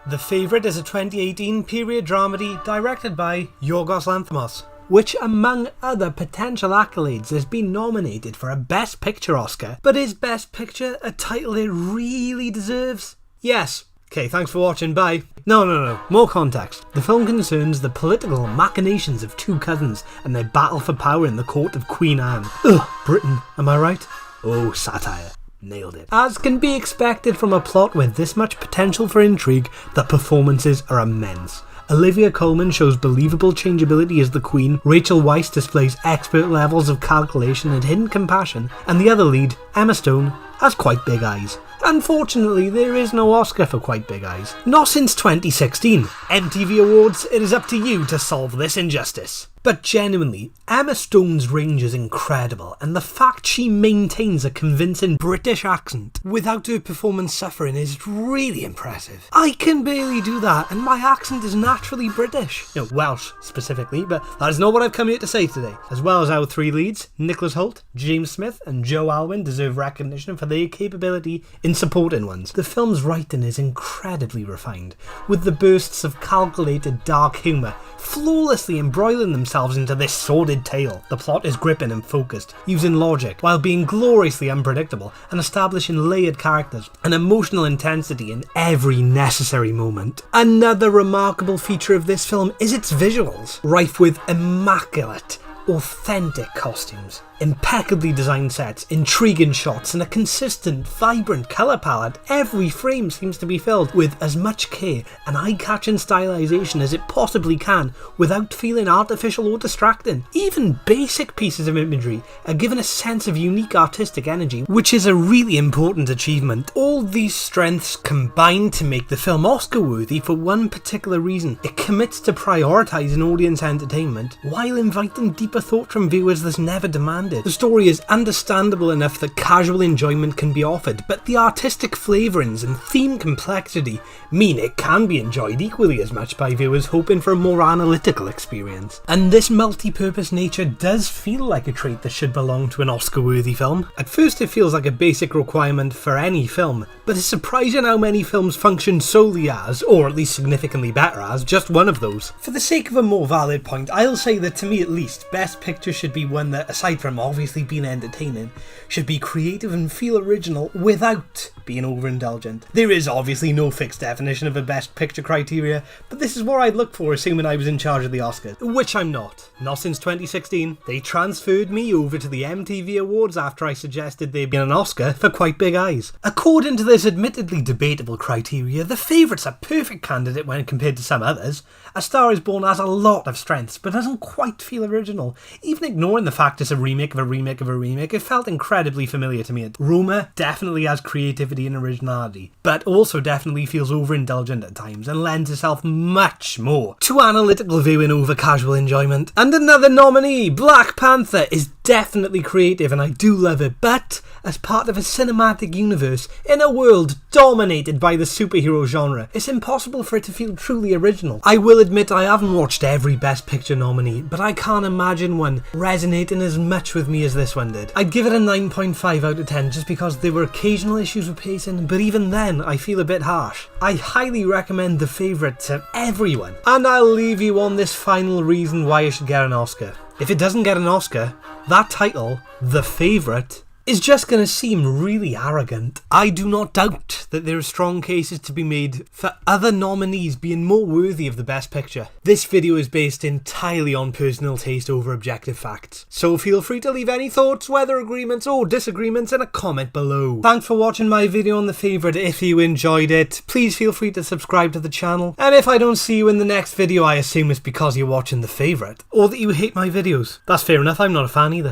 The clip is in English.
The Favourite is a 2018 period dramedy directed by Yorgos Lanthimos, which among other potential accolades has been nominated for a Best Picture Oscar. But is Best Picture a title it really deserves? Yes. Okay, thanks for watching, bye. No, more context. The film concerns the political machinations of two cousins and their battle for power in the court of Queen Anne. Ugh, Britain, am I right? Oh, satire. Nailed it. As can be expected from a plot with this much potential for intrigue, the performances are immense. Olivia Colman shows believable changeability as the Queen, Rachel Weisz displays expert levels of calculation and hidden compassion, and the other lead, Emma Stone, has quite big eyes. Unfortunately, there is no Oscar for quite big eyes. Not since 2016. MTV Awards, it is up to you to solve this injustice. But genuinely, Emma Stone's range is incredible, and the fact she maintains a convincing British accent without her performance suffering is really impressive. I can barely do that, and my accent is naturally British. No, Welsh specifically, but that is not what I've come here to say today. As well as our three leads, Nicholas Hoult, James Smith and Joe Alwyn deserve recognition for their capability in supporting ones. The film's writing is incredibly refined, with the bursts of calculated dark humour flawlessly embroiling themselves into this sordid tale. The plot is gripping and focused, using logic, while being gloriously unpredictable and establishing layered characters and emotional intensity in every necessary moment. Another remarkable feature of this film is its visuals, rife with immaculate, authentic costumes, impeccably designed sets, intriguing shots, and a consistent, vibrant colour palette. Every frame seems to be filled with as much care and eye-catching stylization as it possibly can without feeling artificial or distracting. Even basic pieces of imagery are given a sense of unique artistic energy, which is a really important achievement. All these strengths combine to make the film Oscar-worthy for one particular reason. It commits to prioritising audience entertainment while inviting deeper thought from viewers that's never demanded. The story is understandable enough that casual enjoyment can be offered, but the artistic flavourings and theme complexity mean it can be enjoyed equally as much by viewers hoping for a more analytical experience. And this multi-purpose nature does feel like a trait that should belong to an Oscar-worthy film. At first it feels like a basic requirement for any film, but it's surprising how many films function solely as, or at least significantly better as, just one of those. For the sake of a more valid point, I'll say that to me at least, Best Picture should be one that, aside from obviously being entertaining, should be creative and feel original without being overindulgent. There is obviously no fixed definition of a Best Picture criteria, but this is what I'd look for assuming I was in charge of the Oscars, which I'm not. Not since 2016. They transferred me over to the MTV Awards after I suggested there be an Oscar for Quite Big Eyes. According to this admittedly debatable criteria, The Favourite's a perfect candidate when compared to some others. A Star is Born has a lot of strengths, but doesn't quite feel original. Even ignoring the fact it's a remake of a remake of a remake, it felt incredibly familiar to me. Roma definitely has creativity and originality, but also definitely feels overindulgent at times and lends itself much more to analytical viewing over casual enjoyment. And another nominee, Black Panther, is definitely creative and I do love it, but as part of a cinematic universe in a world dominated by the superhero genre, it's impossible for it to feel truly original. I will admit I haven't watched every Best Picture nominee, but I can't imagine one resonating as much with me as this one did. I'd give it a 9.5 out of 10 just because there were occasional issues with pacing, but even then I feel a bit harsh. I highly recommend The Favourite to everyone, and I'll leave you on this final reason why it should get an Oscar. If it doesn't get an Oscar, that title, The Favourite, is just going to seem really arrogant. I do not doubt that there are strong cases to be made for other nominees being more worthy of the Best Picture. This video is based entirely on personal taste over objective facts, so feel free to leave any thoughts, whether agreements or disagreements, in a comment below. Thanks for watching my video on The Favourite. If you enjoyed it, please feel free to subscribe to the channel, and if I don't see you in the next video, I assume it's because you're watching The Favourite, or that you hate my videos. That's fair enough, I'm not a fan either.